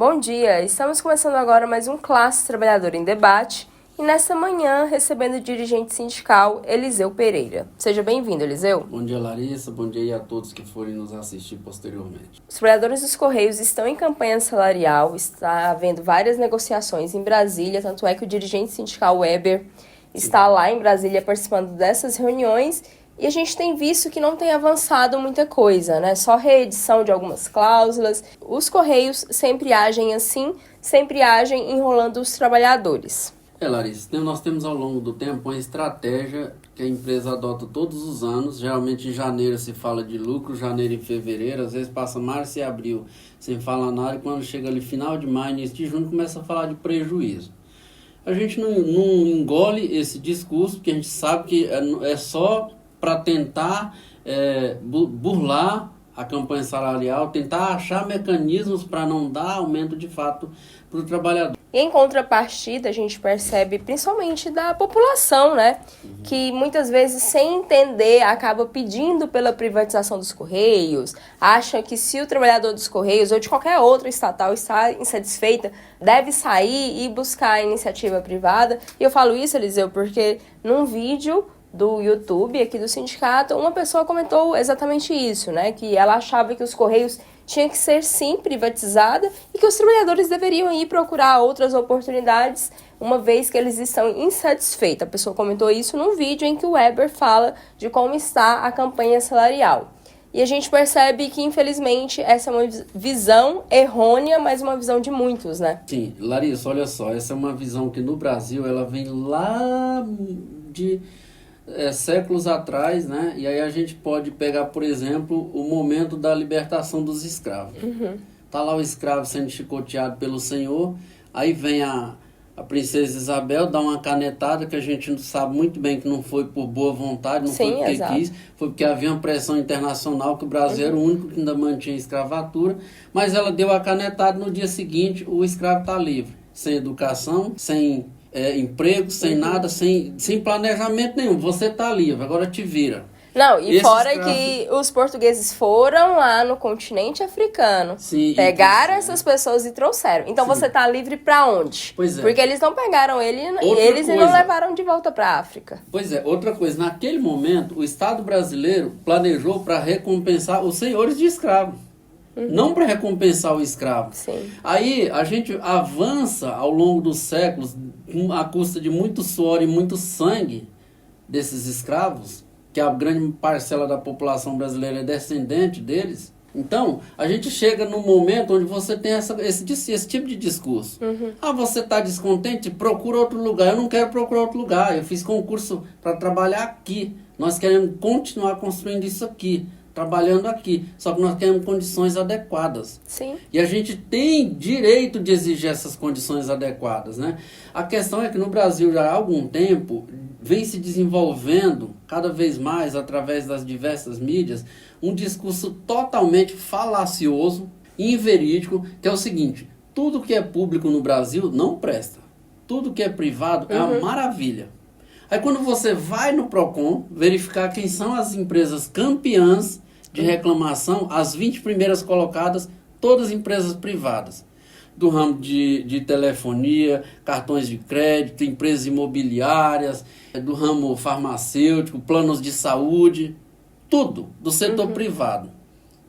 Bom dia, estamos começando agora mais um Classe Trabalhadora em Debate e nesta manhã recebendo o dirigente sindical Eliseu Pereira. Seja bem-vindo, Eliseu. Bom dia, Larissa. Bom dia a todos que forem nos assistir posteriormente. Os trabalhadores dos Correios estão em campanha salarial, está havendo várias negociações em Brasília, tanto é que o dirigente sindical Weber está lá em Brasília participando dessas reuniões. E a gente tem visto que não tem avançado muita coisa, né? Só reedição de algumas cláusulas. Os Correios sempre agem assim, sempre agem enrolando os trabalhadores. Larissa, nós temos ao longo do tempo uma estratégia que a empresa adota todos os anos. Geralmente em janeiro se fala de lucro, janeiro e fevereiro. Às vezes passa março e abril sem falar nada. E quando chega ali final de maio, início de junho, começa a falar de prejuízo. A gente não engole esse discurso, porque a gente sabe que é só para tentar burlar a campanha salarial, tentar achar mecanismos para não dar aumento de fato para o trabalhador. E em contrapartida, a gente percebe, principalmente da população, né? Que muitas vezes, sem entender, acaba pedindo pela privatização dos Correios, acha que se o trabalhador dos Correios ou de qualquer outra estatal está insatisfeita, deve sair e buscar a iniciativa privada. E eu falo isso, Eliseu, porque num vídeo do YouTube, aqui do sindicato, uma pessoa comentou exatamente isso, né? Que ela achava que os Correios tinha que ser, sim, privatizada e que os trabalhadores deveriam ir procurar outras oportunidades, uma vez que eles estão insatisfeitos. A pessoa comentou isso num vídeo em que o Weber fala de como está a campanha salarial. E a gente percebe que, infelizmente, essa é uma visão errônea, mas uma visão de muitos, né? Sim, Larissa, olha só, essa é uma visão que no Brasil ela vem lá de séculos atrás, né? E aí a gente pode pegar, por exemplo, o momento da libertação dos escravos. Tá lá o escravo sendo chicoteado pelo senhor, aí vem a princesa Isabel, dá uma canetada que a gente sabe muito bem que não foi por boa vontade, não foi porque quis, foi porque havia uma pressão internacional que o Brasil era o único que ainda mantinha a escravatura, mas ela deu a canetada, no dia seguinte o escravo está livre, sem educação, sem emprego, sem nada, sem planejamento nenhum. Você tá livre, agora te vira. Não, e fora que os portugueses foram lá no continente africano, pegaram essas pessoas e trouxeram. Então você tá livre pra onde? Pois é. Porque eles não pegaram eles e não levaram de volta pra África. Pois é, outra coisa, naquele momento o Estado brasileiro planejou para recompensar os senhores de escravos. Não para recompensar o escravo. Sim. Aí a gente avança ao longo dos séculos à custa de muito suor e muito sangue desses escravos, que a grande parcela da população brasileira é descendente deles. Então, a gente chega num momento onde você tem esse tipo de discurso. Você está descontente? Procura outro lugar. Eu não quero procurar outro lugar. Eu fiz concurso para trabalhar aqui. Nós queremos continuar construindo isso aqui, trabalhando aqui, só que nós temos condições adequadas. Sim. E a gente tem direito de exigir essas condições adequadas, né? A questão é que no Brasil já há algum tempo vem se desenvolvendo cada vez mais através das diversas mídias um discurso totalmente falacioso e inverídico, que é o seguinte: tudo que é público no Brasil não presta, tudo que é privado é uma maravilha. Aí quando você vai no PROCON verificar quem são as empresas campeãs de reclamação, as 20 primeiras colocadas, todas empresas privadas. Do ramo de telefonia, cartões de crédito, empresas imobiliárias, do ramo farmacêutico, planos de saúde, tudo do setor privado.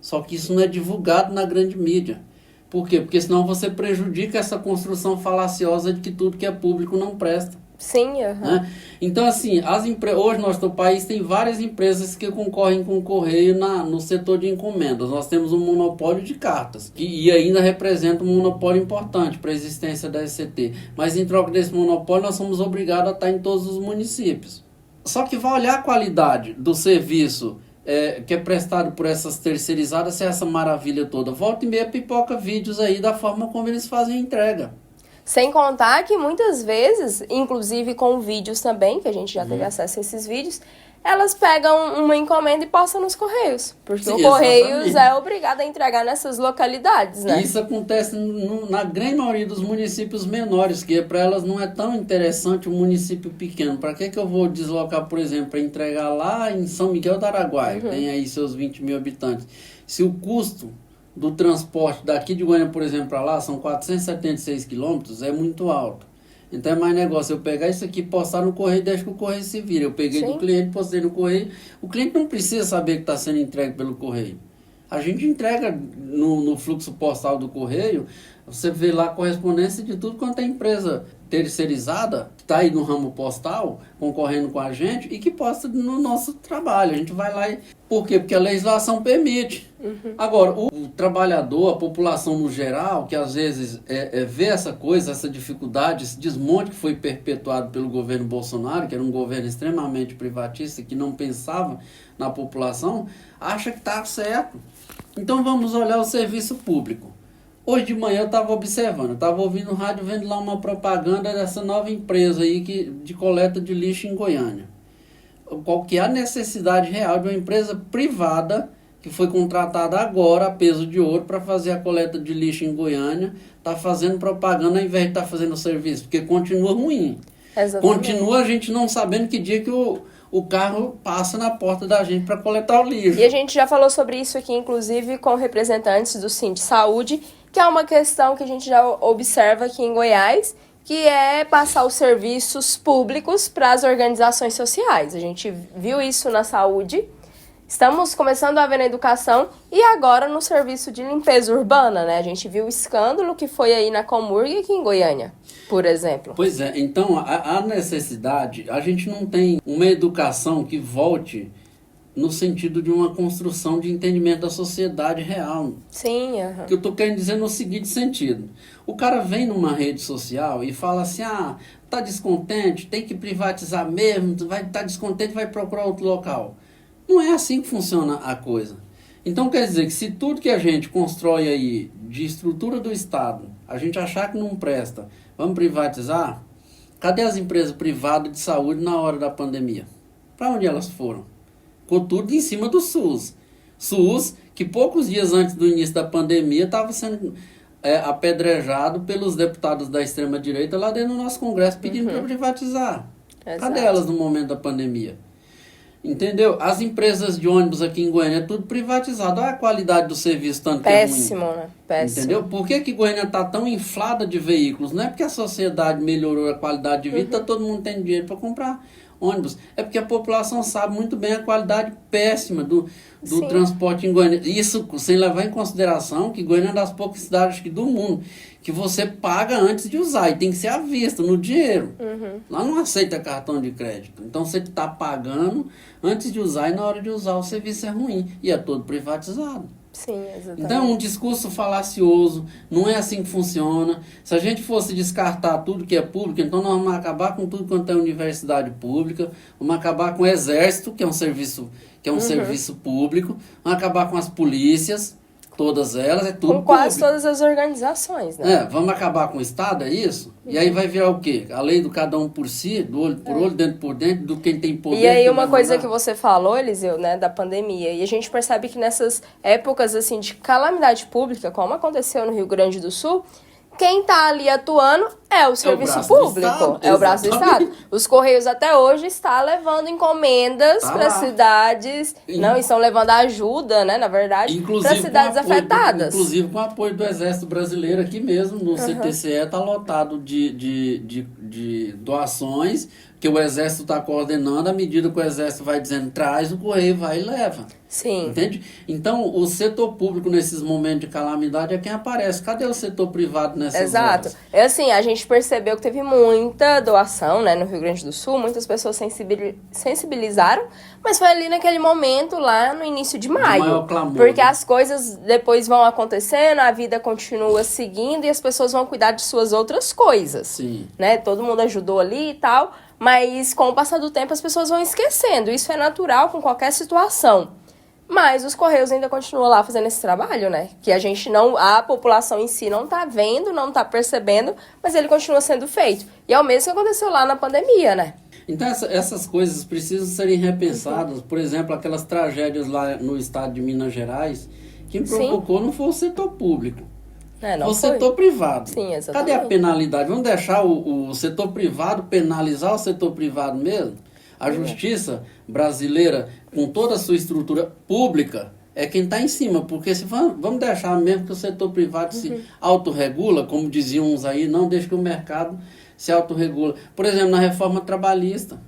Só que isso não é divulgado na grande mídia. Por quê? Porque senão você prejudica essa construção falaciosa de que tudo que é público não presta. Sim, né? Então, assim, hoje nosso país tem várias empresas que concorrem com o Correio no setor de encomendas. Nós temos um monopólio de cartas, e ainda representa um monopólio importante para a existência da SCT. Mas em troca desse monopólio, nós somos obrigados a estar em todos os municípios. Só que vai olhar a qualidade do serviço que é prestado por essas terceirizadas, se é essa maravilha toda. Volta e meia pipoca vídeos aí da forma como eles fazem a entrega. Sem contar que muitas vezes, inclusive com vídeos também, que a gente já teve acesso a esses vídeos, elas pegam uma encomenda e postam nos Correios. Porque o Correios é obrigado a entregar nessas localidades, né? Isso acontece na grande maioria dos municípios menores, que para elas não é tão interessante um município pequeno. Para que eu vou deslocar, por exemplo, para entregar lá em São Miguel do Araguaia, que tem aí seus 20 mil habitantes? Se o custo do transporte daqui de Goiânia, por exemplo, para lá, são 476 quilômetros, é muito alto. Então é mais negócio eu pegar isso aqui, postar no correio e deixar que o correio se vira. Eu peguei do cliente, postei no correio. O cliente não precisa saber que está sendo entregue pelo correio. A gente entrega no fluxo postal do correio, você vê lá a correspondência de tudo quanto é empresa terceirizada, que está aí no ramo postal, concorrendo com a gente, e que posta no nosso trabalho. A gente vai lá e... Por quê? Porque a legislação permite. Agora, o trabalhador, a população no geral, que às vezes vê essa coisa, essa dificuldade, esse desmonte que foi perpetuado pelo governo Bolsonaro, que era um governo extremamente privatista, que não pensava na população, acha que está certo. Então vamos olhar o serviço público. Hoje de manhã eu estava observando, eu estava ouvindo no rádio, vendo lá uma propaganda dessa nova empresa aí de coleta de lixo em Goiânia. Qual que é a necessidade real de uma empresa privada que foi contratada agora a peso de ouro para fazer a coleta de lixo em Goiânia, está fazendo propaganda ao invés de estar fazendo o serviço, porque continua ruim. Exatamente. Continua a gente não sabendo que dia que o carro passa na porta da gente para coletar o lixo. E a gente já falou sobre isso aqui, inclusive, com representantes do Sindsaúde, que é uma questão que a gente já observa aqui em Goiás, que é passar os serviços públicos para as organizações sociais. A gente viu isso na saúde, estamos começando a ver na educação e agora no serviço de limpeza urbana, né? A gente viu o escândalo que foi aí na Comurg aqui em Goiânia, por exemplo. Pois é, então a necessidade, a gente não tem uma educação que volte no sentido de uma construção de entendimento da sociedade real. Sim, O que eu estou querendo dizer no seguinte sentido. O cara vem numa rede social e fala assim, tá descontente, tem que privatizar mesmo, tá descontente, vai procurar outro local. Não é assim que funciona a coisa. Então quer dizer que se tudo que a gente constrói aí de estrutura do Estado, a gente achar que não presta, vamos privatizar, cadê as empresas privadas de saúde na hora da pandemia? Para onde elas foram? Ficou tudo em cima do SUS. SUS, que poucos dias antes do início da pandemia estava sendo apedrejado pelos deputados da extrema-direita lá dentro do nosso Congresso pedindo para privatizar. Exato. Cadê elas no momento da pandemia? Entendeu? As empresas de ônibus aqui em Goiânia é tudo privatizado. Olha a qualidade do serviço, tanto péssimo, que é ruim. Né? Péssimo. Entendeu? Por que Goiânia está tão inflada de veículos? Não é porque a sociedade melhorou a qualidade de vida, tá todo mundo tendo dinheiro para comprar ônibus. É porque a população sabe muito bem a qualidade péssima do transporte em Goiânia. Isso sem levar em consideração que Goiânia é uma das poucas cidades do mundo que você paga antes de usar. E tem que ser à vista, no dinheiro. Lá não aceita cartão de crédito. Então você está pagando antes de usar e na hora de usar o serviço é ruim. E é todo privatizado. Sim, exatamente. Então é um discurso falacioso, não é assim que funciona. Se a gente fosse descartar tudo que é público, então nós vamos acabar com tudo quanto é universidade pública, vamos acabar com o exército, que é um serviço público, vamos acabar com as polícias, todas elas, é tudo com quase público. todas as organizações, né? Vamos acabar com o Estado, é isso? E aí vai virar o quê? A lei do cada um por si, do olho por olho, dentro por dentro, do quem tem poder. E aí quem uma vai coisa mandar. que você falou, Eliseu, né, da pandemia, e a gente percebe que nessas épocas assim de calamidade pública, como aconteceu no Rio Grande do Sul, quem está ali atuando é o serviço braço do público, Estado, é o braço do exatamente. Estado. Os Correios até hoje estão levando encomendas para cidades, não, estão levando ajuda, né, na verdade, para cidades afetadas. Inclusive com o apoio do Exército Brasileiro aqui mesmo, no CTCE está lotado de doações, que o Exército está coordenando, à medida que o Exército vai dizendo traz, o Correio vai e leva. Sim. Entende? Então, o setor público nesses momentos de calamidade é quem aparece. Cadê o setor privado nessas Exato. horas? É assim, a gente percebeu que teve muita doação, né, no Rio Grande do Sul, muitas pessoas sensibilizaram, mas foi ali naquele momento, lá no início de maio. maior clamor, porque né? as coisas depois vão acontecendo, a vida continua seguindo e as pessoas vão cuidar de suas outras coisas. Sim. Né? Todo mundo ajudou ali e tal, mas com o passar do tempo as pessoas vão esquecendo. Isso é natural com qualquer situação. Mas os Correios ainda continuam lá fazendo esse trabalho, né? Que a população em si não tá vendo, não tá percebendo, mas ele continua sendo feito. E é o mesmo que aconteceu lá na pandemia, né? Então essas coisas precisam serem repensadas. Por exemplo, aquelas tragédias lá no estado de Minas Gerais, quem provocou não foi o setor público, não foi o foi. setor privado. Sim, exatamente. Cadê a penalidade? Vamos deixar o setor privado penalizar o setor privado mesmo? A justiça brasileira, com toda a sua estrutura pública, é quem está em cima, porque se vamos deixar mesmo que o setor privado se autorregula, como diziam uns aí, não deixa que o mercado se autorregula. Por exemplo, na reforma trabalhista,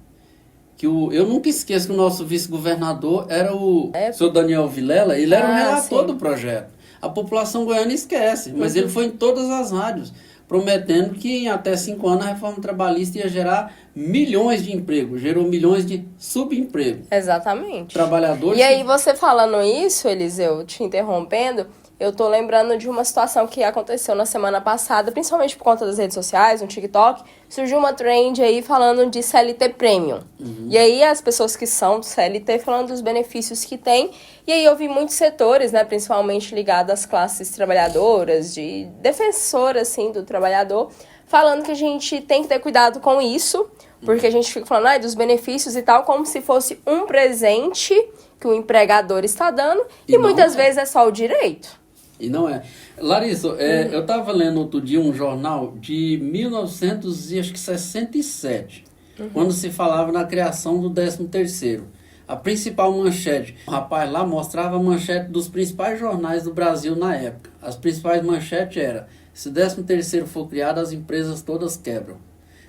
eu nunca esqueço que o nosso vice-governador era o senhor Daniel Vilela, ele era o relator do projeto. A população goiana esquece, mas ele foi em todas as rádios, prometendo que em até 5 anos a reforma trabalhista ia gerar milhões de empregos, gerou milhões de subempregos. Exatamente. Trabalhadores. E aí você falando isso, Eliseu, te interrompendo, eu tô lembrando de uma situação que aconteceu na semana passada, principalmente por conta das redes sociais, no TikTok, surgiu uma trend aí falando de CLT Premium. E aí as pessoas que são do CLT falando dos benefícios que tem, e aí eu vi muitos setores, né, principalmente ligados às classes trabalhadoras, de defensor, assim, do trabalhador, falando que a gente tem que ter cuidado com isso, porque a gente fica falando dos benefícios e tal, como se fosse um presente que o empregador está dando, e muitas vezes é só o direito. E não é. Larissa, eu estava lendo outro dia um jornal de 1967, quando se falava na criação do 13º. A principal manchete, o rapaz lá mostrava a manchete dos principais jornais do Brasil na época. As principais manchetes eram: se 13º for criado, as empresas todas quebram.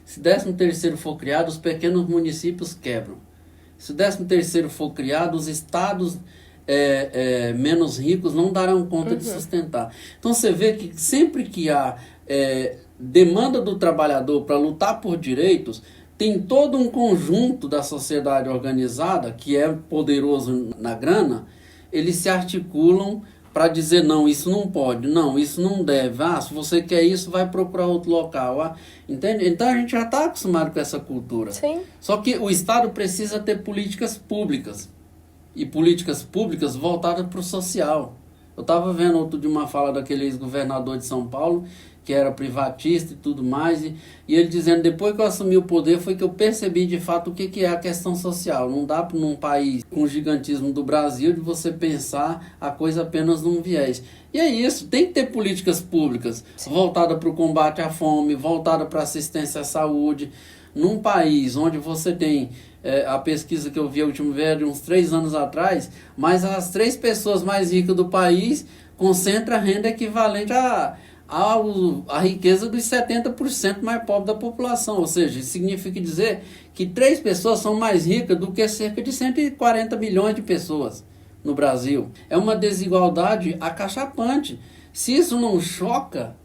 Se 13º for criado, os pequenos municípios quebram. Se o 13º for criado, os estados menos ricos não darão conta de sustentar. Então você vê que sempre que há demanda do trabalhador para lutar por direitos, tem todo um conjunto da sociedade organizada, que é poderoso na grana, eles se articulam para dizer: não, isso não pode, não, isso não deve, se você quer isso, vai procurar outro local, entende? Então a gente já está acostumado com essa cultura. Sim. Só que o Estado precisa ter políticas públicas, e políticas públicas voltadas para o social. Eu estava vendo outro de uma fala daquele ex-governador de São Paulo, que era privatista e tudo mais, e ele dizendo: depois que eu assumi o poder foi que eu percebi de fato o que é a questão social. Não dá para num país com o gigantismo do Brasil de você pensar a coisa apenas num viés. E é isso, tem que ter políticas públicas voltadas para o combate à fome, voltadas para a assistência à saúde. Num país onde você tem a pesquisa que eu vi a última vez de uns 3 anos atrás, mas as 3 pessoas mais ricas do país concentram renda equivalente a riqueza dos 70% mais pobres da população. Ou seja, isso significa dizer que 3 pessoas são mais ricas do que cerca de 140 milhões de pessoas no Brasil. É uma desigualdade acachapante. Se isso não choca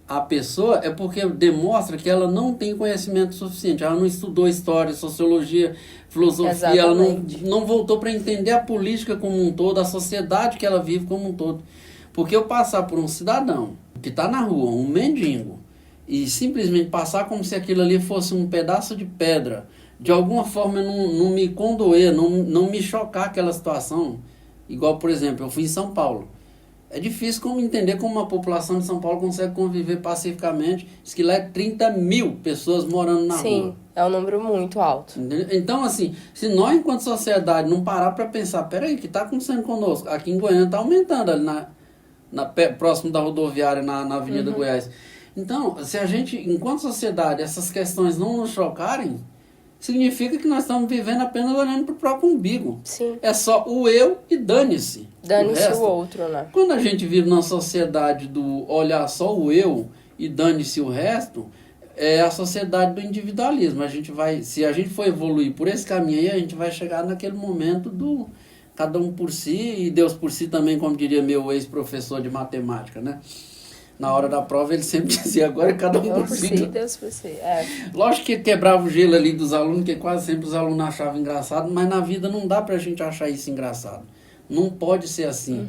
a pessoa, é porque demonstra que ela não tem conhecimento suficiente. Ela não estudou história, sociologia, filosofia. Exatamente. Ela não voltou para entender a política como um todo, a sociedade que ela vive como um todo. Porque eu passar por um cidadão que está na rua, um mendigo, e simplesmente passar como se aquilo ali fosse um pedaço de pedra, de alguma forma não me condoer, não me chocar aquela situação. Igual, por exemplo, eu fui em São Paulo. É difícil entender como uma população de São Paulo consegue conviver pacificamente. Diz que lá é 30 mil pessoas morando na rua. Sim, é um número muito alto. Então, assim, se nós, enquanto sociedade, não parar para pensar: peraí, o que está acontecendo conosco? Aqui em Goiânia está aumentando, ali próximo da rodoviária, na Avenida Goiás. Então, se a gente, enquanto sociedade, essas questões não nos chocarem, significa que nós estamos vivendo apenas olhando para o próprio umbigo. Sim. É só o eu e dane-se. Dane-se o outro, né? Quando a gente vive numa sociedade do olhar só o eu e dane-se o resto, é a sociedade do individualismo. Se a gente for evoluir por esse caminho aí, a gente vai chegar naquele momento do cada um por si e Deus por si também, como diria meu ex-professor de matemática, né? Na hora da prova ele sempre dizia: agora cada um por si. Deus por si. Lógico que quebrava o gelo ali dos alunos, que quase sempre os alunos achavam engraçado, mas na vida não dá pra gente achar isso engraçado. Não pode ser assim.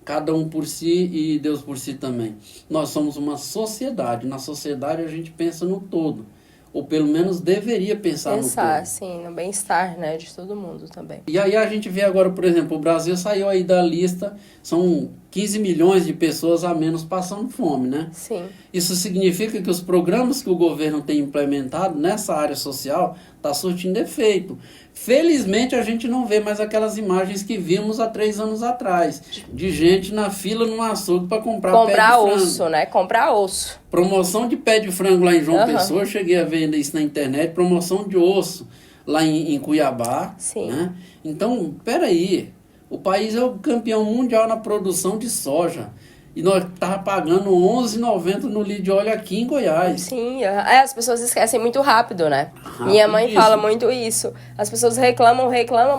Cada um por si e Deus por si também. Nós somos uma sociedade. Na sociedade a gente pensa no todo. Ou pelo menos deveria pensar no todo. Sim, no bem-estar, né, de todo mundo também. E aí a gente vê agora, por exemplo, o Brasil saiu aí da lista, são 15 milhões de pessoas a menos passando fome, né? Sim. Isso significa que os programas que o governo tem implementado nessa área social está surtindo efeito. Felizmente a gente não vê mais aquelas imagens que vimos há 3 anos atrás, de gente na fila no açougue para comprar pé de frango. Comprar osso, né? Comprar osso. Promoção de pé de frango lá em João Pessoa, eu cheguei a ver isso na internet, promoção de osso lá em Cuiabá. Sim. Né? Então, peraí, O país é o campeão mundial na produção de soja. E nós estávamos pagando R$ 11,90 no litro de óleo aqui em Goiás. Sim, as pessoas esquecem muito rápido, né? Minha mãe fala muito isso. As pessoas reclamam,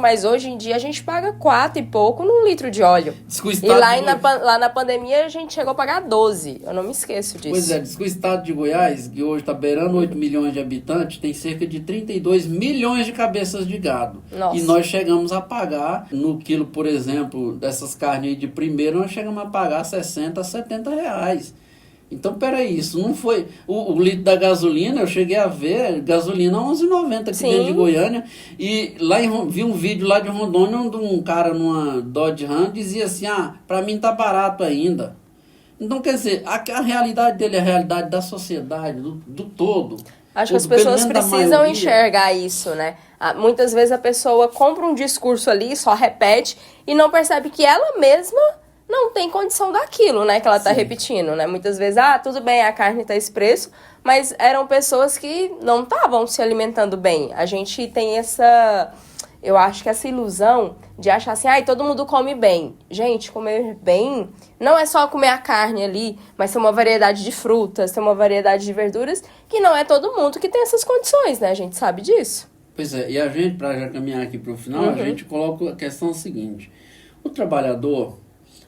mas hoje em dia a gente paga 4 e pouco num litro de óleo. E lá na pandemia a gente chegou a pagar 12. Eu não me esqueço disso. Pois é, diz que o estado de Goiás, que hoje está beirando 8 milhões de habitantes, tem cerca de 32 milhões de cabeças de gado. Nossa. E nós chegamos a pagar, no quilo, por exemplo, dessas carnes aí de primeiro, nós chegamos a pagar 60 a 70 reais. Então, peraí, isso não foi... O litro da gasolina, eu cheguei a ver, gasolina 11,90 aqui dentro de Goiânia. E lá vi um vídeo lá de Rondônia, onde um cara numa Dodge Ram dizia assim, pra mim tá barato ainda. Então, quer dizer, a realidade dele é a realidade da sociedade, do todo. Acho que as pessoas precisam enxergar isso, né? Muitas vezes a pessoa compra um discurso ali, só repete, e não percebe que ela mesma não tem condição daquilo, né, que ela tá repetindo, né? Muitas vezes, tudo bem, a carne tá esse preço, mas eram pessoas que não estavam se alimentando bem. A gente tem eu acho que essa ilusão de achar assim, todo mundo come bem. Gente, comer bem não é só comer a carne ali, mas ter uma variedade de frutas, ter uma variedade de verduras, que não é todo mundo que tem essas condições, né? A gente sabe disso. Pois é, e a gente, para já caminhar aqui para o final, a gente coloca a questão seguinte. O trabalhador...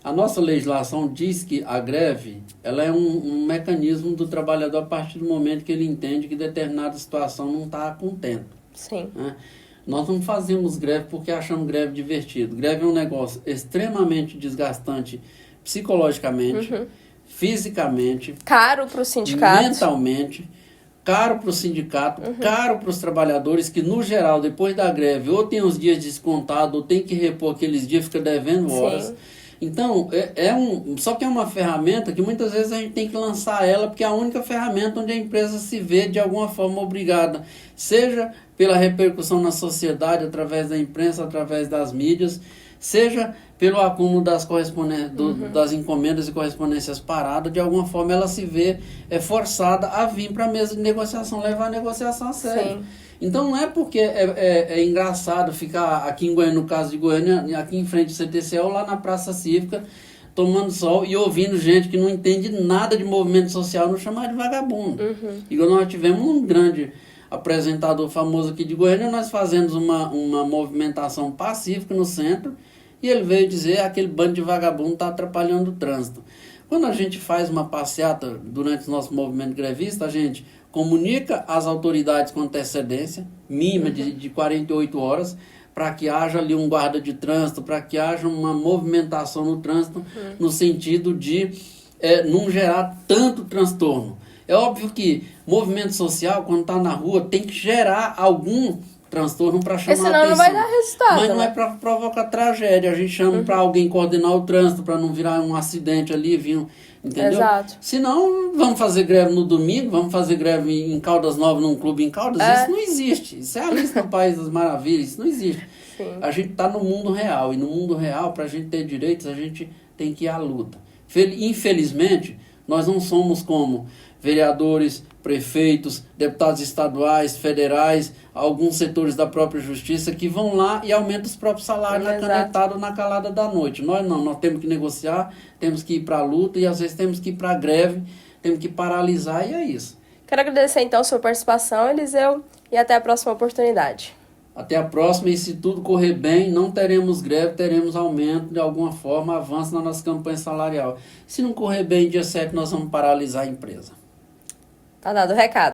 A nossa legislação diz que a greve ela é um mecanismo do trabalhador a partir do momento que ele entende que determinada situação não está contente. Sim. Né? Nós não fazemos greve porque achamos greve divertido. Greve é um negócio extremamente desgastante psicologicamente, fisicamente, caro para o sindicato, mentalmente, caro para o sindicato, caro para os trabalhadores que, no geral, depois da greve, ou tem os dias descontados, ou tem que repor aqueles dias, fica devendo horas. Sim. Então, só que é uma ferramenta que muitas vezes a gente tem que lançar ela, porque é a única ferramenta onde a empresa se vê de alguma forma obrigada, seja pela repercussão na sociedade, através da imprensa, através das mídias, seja pelo acúmulo das das encomendas e correspondências paradas, de alguma forma ela se vê forçada a vir para a mesa de negociação, levar a negociação a sério. Sim. Então não é porque é engraçado ficar aqui em Goiânia, no caso de Goiânia, aqui em frente ao CTCE ou lá na Praça Cívica, tomando sol e ouvindo gente que não entende nada de movimento social, nos chamar de vagabundo. E quando nós tivemos um grande apresentador famoso aqui de Goiânia, nós fazemos uma movimentação pacífica no centro, e ele veio dizer que aquele bando de vagabundo está atrapalhando o trânsito. Quando a gente faz uma passeata durante o nosso movimento grevista, a gente comunica às autoridades com antecedência, mínima de 48 horas, para que haja ali um guarda de trânsito, para que haja uma movimentação no trânsito, no sentido de não gerar tanto transtorno. É óbvio que movimento social, quando está na rua, tem que gerar algum transtorno para chamar a atenção. Senão não vai dar resultado. Mas não é para provocar tragédia. A gente chama para alguém coordenar o trânsito, para não virar um acidente ali, entendeu? Exato. Senão, vamos fazer greve no domingo, vamos fazer greve em Caldas Novas, num clube em Caldas. Isso não existe. Isso é Alice no País das Maravilhas. Isso não existe. Sim. A gente está no mundo real. E no mundo real, para a gente ter direitos, a gente tem que ir à luta. Infelizmente, nós não somos como vereadores, prefeitos, deputados estaduais, federais, alguns setores da própria justiça que vão lá e aumentam os próprios salários na canetada ou na calada da noite. Nós não, nós temos que negociar, temos que ir para a luta e às vezes temos que ir para a greve, temos que paralisar e é isso. Quero agradecer então a sua participação, Eliseu, e até a próxima oportunidade. Até a próxima, e se tudo correr bem, não teremos greve, teremos aumento, de alguma forma, avanço na nossa campanha salarial. Se não correr bem, dia 7 nós vamos paralisar a empresa. Tá dado o recado.